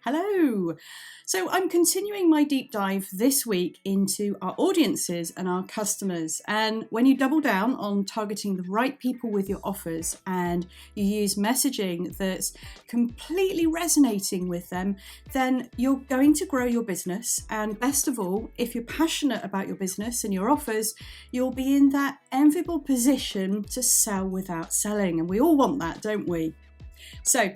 Hello. So I'm continuing my deep dive this week into our audiences and our customers. And when you double down on targeting the right people with your offers and you use messaging that's completely resonating with them, then you're going to grow your business. And best of all, if you're passionate about your business and your offers, you'll be in that enviable position to sell without selling. And we all want that, don't we? So,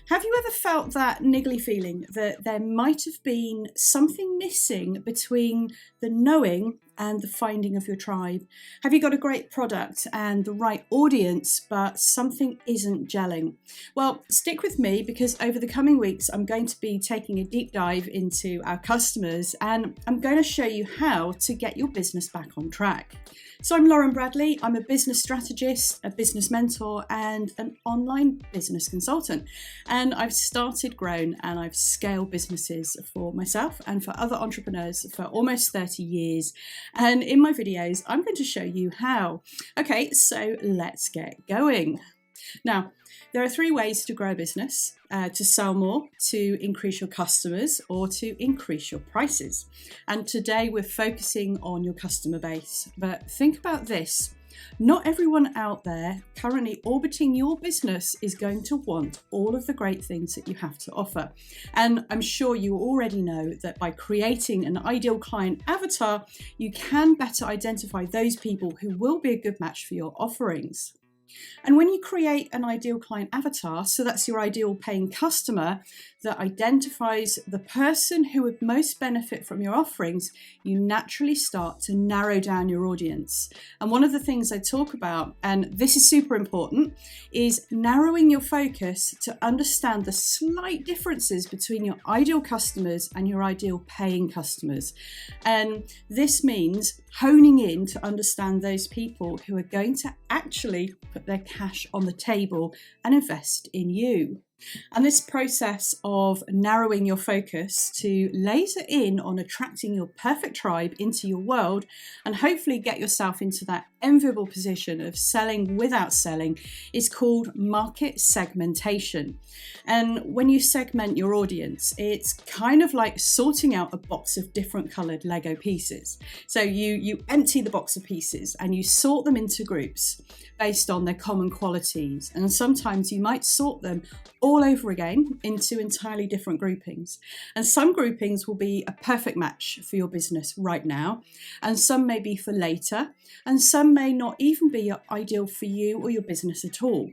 have you ever felt that niggly feeling that there might have been something missing between the knowing and the finding of your tribe? Have you got a great product and the right audience, but something isn't gelling? Well, stick with me because over the coming weeks, I'm going to be taking a deep dive into our customers and I'm going to show you how to get your business back on track. So I'm Lor Bradley. I'm a business strategist, a business mentor, and an online business consultant. And I've started, grown, and I've scaled businesses for myself and for other entrepreneurs for almost 30 years. And in my videos, I'm going to show you how. Okay, so let's get going. Now, there are 3 ways to grow a business: to sell more, to increase your customers, or to increase your prices. And today we're focusing on your customer base. But think about this. Not everyone out there currently orbiting your business is going to want all of the great things that you have to offer. And I'm sure you already know that by creating an ideal client avatar, you can better identify those people who will be a good match for your offerings. And when you create an ideal client avatar, so that's your ideal paying customer that identifies the person who would most benefit from your offerings, you naturally start to narrow down your audience. And one of the things I talk about, and this is super important, is narrowing your focus to understand the slight differences between your ideal customers and your ideal paying customers. And this means honing in to understand those people who are going to actually put their cash on the table and invest in you. And this process of narrowing your focus to laser in on attracting your perfect tribe into your world and hopefully get yourself into that enviable position of selling without selling is called market segmentation. And when you segment your audience, it's kind of like sorting out a box of different colored Lego pieces. So you empty the box of pieces and you sort them into groups based on their common qualities. And sometimes you might sort them all over again into entirely different groupings. And some groupings will be a perfect match for your business right now, and some may be for later, and some may not even be ideal for you or your business at all.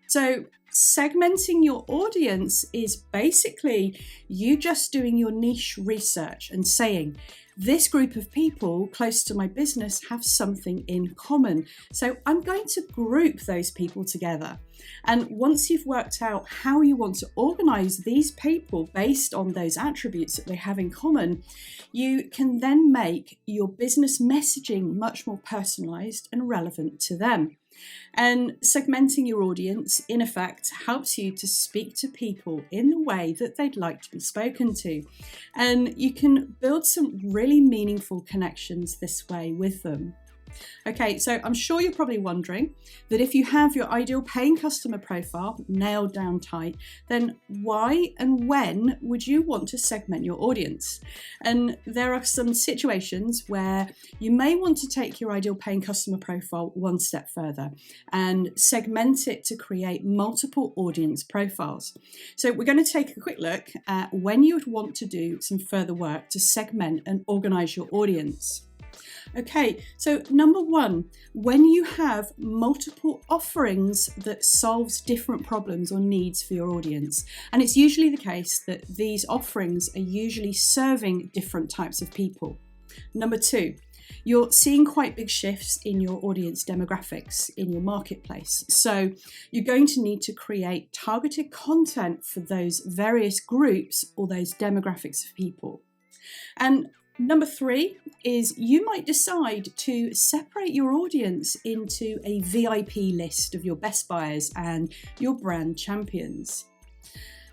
So segmenting your audience is basically you just doing your niche research and saying, this group of people close to my business have something in common. So I'm going to group those people together. And once you've worked out how you want to organize these people based on those attributes that they have in common, you can then make your business messaging much more personalized and relevant to them. And segmenting your audience, in effect, helps you to speak to people in the way that they'd like to be spoken to. And you can build some really meaningful connections this way with them. Okay, so I'm sure you're probably wondering that if you have your ideal paying customer profile nailed down tight, then why and when would you want to segment your audience? And there are some situations where you may want to take your ideal paying customer profile one step further and segment it to create multiple audience profiles. So we're going to take a quick look at when you would want to do some further work to segment and organize your audience. Okay, so number 1, when you have multiple offerings that solves different problems or needs for your audience, and it's usually the case that these offerings are usually serving different types of people. Number 2, you're seeing quite big shifts in your audience demographics in your marketplace. So you're going to need to create targeted content for those various groups or those demographics of people. And number 3 is you might decide to separate your audience into a VIP list of your best buyers and your brand champions.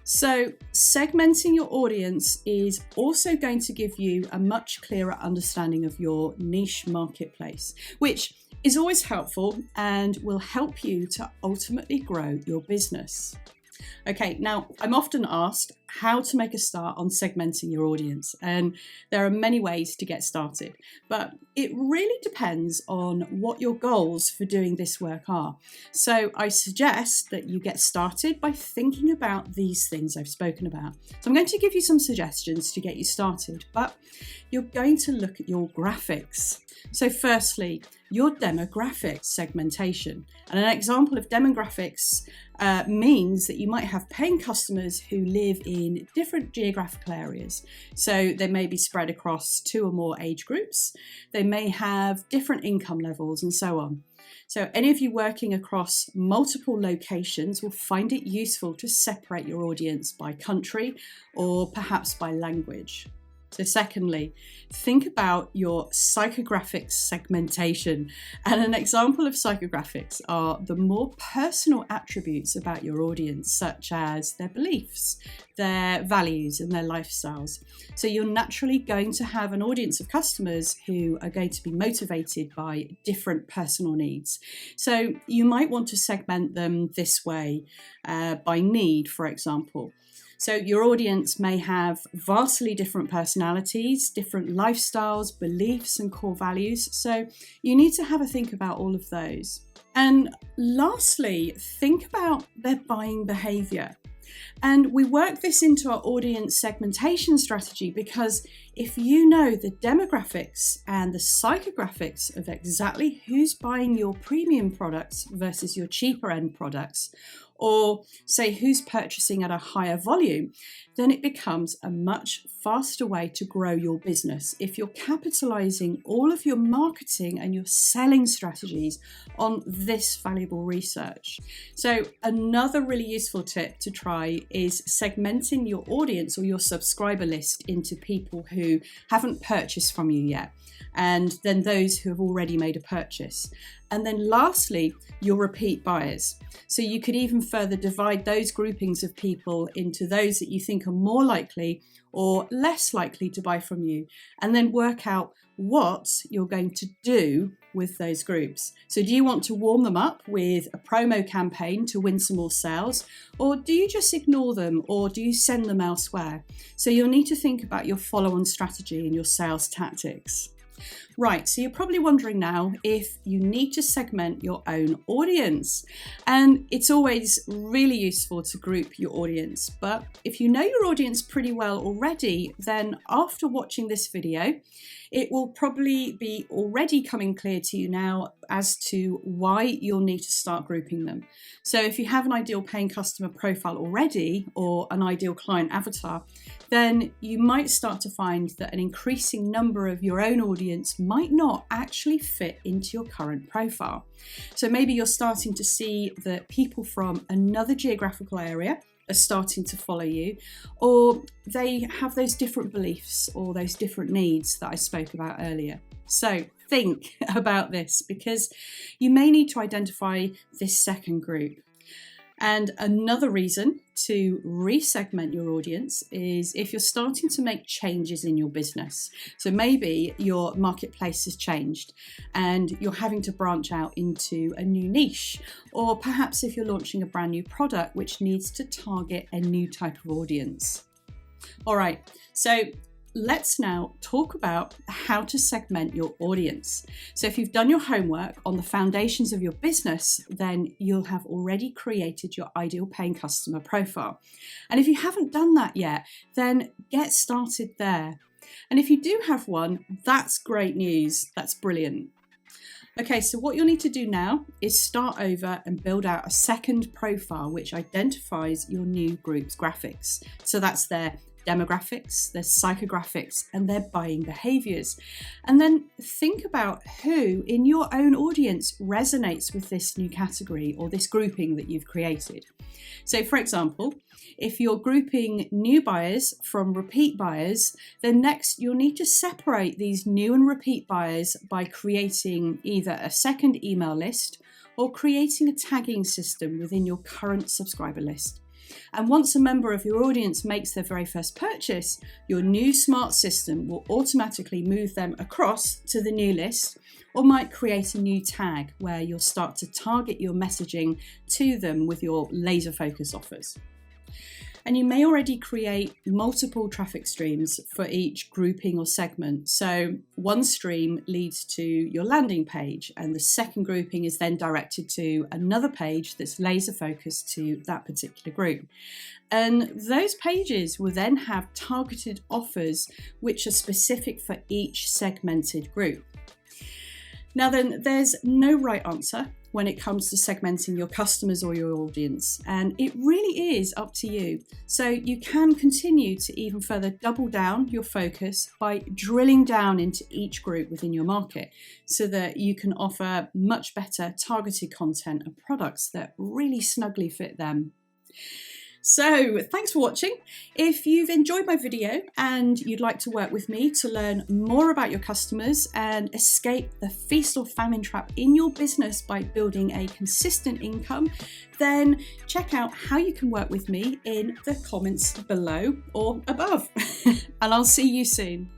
So segmenting your audience is also going to give you a much clearer understanding of your niche marketplace, which is always helpful and will help you to ultimately grow your business. Okay, now I'm often asked, how to make a start on segmenting your audience. And there are many ways to get started, but it really depends on what your goals for doing this work are. So I suggest that you get started by thinking about these things I've spoken about. So I'm going to give you some suggestions to get you started, but you're going to look at your graphics. So firstly, your demographic segmentation. And an example of demographics means that you might have paying customers who live in different geographical areas. So they may be spread across 2 or more age groups. They may have different income levels and so on. So any of you working across multiple locations will find it useful to separate your audience by country or perhaps by language. So secondly, think about your psychographic segmentation. And an example of psychographics are the more personal attributes about your audience, such as their beliefs, their values, and their lifestyles. So you're naturally going to have an audience of customers who are going to be motivated by different personal needs. So you might want to segment them this way, by need, for example. So your audience may have vastly different personalities, different lifestyles, beliefs, and core values. So you need to have a think about all of those. And lastly, think about their buying behavior. And we work this into our audience segmentation strategy because if you know the demographics and the psychographics of exactly who's buying your premium products versus your cheaper end products, or say who's purchasing at a higher volume, then it becomes a much faster way to grow your business if you're capitalizing all of your marketing and your selling strategies on this valuable research. So another really useful tip to try is segmenting your audience or your subscriber list into people who haven't purchased from you yet, and then those who have already made a purchase. And then lastly, your repeat buyers. So you could even further divide those groupings of people into those that you think are more likely or less likely to buy from you, and then work out what you're going to do with those groups. So do you want to warm them up with a promo campaign to win some more sales, or do you just ignore them, or do you send them elsewhere? So you'll need to think about your follow-on strategy and your sales tactics. Right, so you're probably wondering now if you need to segment your own audience. And it's always really useful to group your audience. But if you know your audience pretty well already, then after watching this video, it will probably be already coming clear to you now as to why you'll need to start grouping them. So if you have an ideal paying customer profile already or an ideal client avatar, then you might start to find that an increasing number of your own audience might not actually fit into your current profile. So maybe you're starting to see that people from another geographical area are starting to follow you, or they have those different beliefs or those different needs that I spoke about earlier. So think about this, because you may need to identify this second group. And another reason to resegment your audience is if you're starting to make changes in your business. So maybe your marketplace has changed and you're having to branch out into a new niche, or perhaps if you're launching a brand new product which needs to target a new type of audience. All right, so let's now talk about how to segment your audience. So if you've done your homework on the foundations of your business, then you'll have already created your ideal paying customer profile. And if you haven't done that yet, then get started there. And if you do have one, that's great news. That's brilliant. Okay, so what you'll need to do now is start over and build out a second profile which identifies your new group's graphics. So that's their demographics, their psychographics, and their buying behaviors. And then think about who in your own audience resonates with this new category or this grouping that you've created. So for example, if you're grouping new buyers from repeat buyers, then next you'll need to separate these new and repeat buyers by creating either a second email list or creating a tagging system within your current subscriber list. And once a member of your audience makes their very first purchase, your new smart system will automatically move them across to the new list, or might create a new tag where you'll start to target your messaging to them with your laser focus offers. And you may already create multiple traffic streams for each grouping or segment. So one stream leads to your landing page, and the second grouping is then directed to another page that's laser focused to that particular group. And those pages will then have targeted offers which are specific for each segmented group. Now then, there's no right answer when it comes to segmenting your customers or your audience, and it really is up to you. So you can continue to even further double down your focus by drilling down into each group within your market so that you can offer much better targeted content and products that really snugly fit them. So thanks for watching. If you've enjoyed my video and you'd like to work with me to learn more about your customers and escape the feast or famine trap in your business by building a consistent income, then check out how you can work with me in the comments below or above. And I'll see you soon.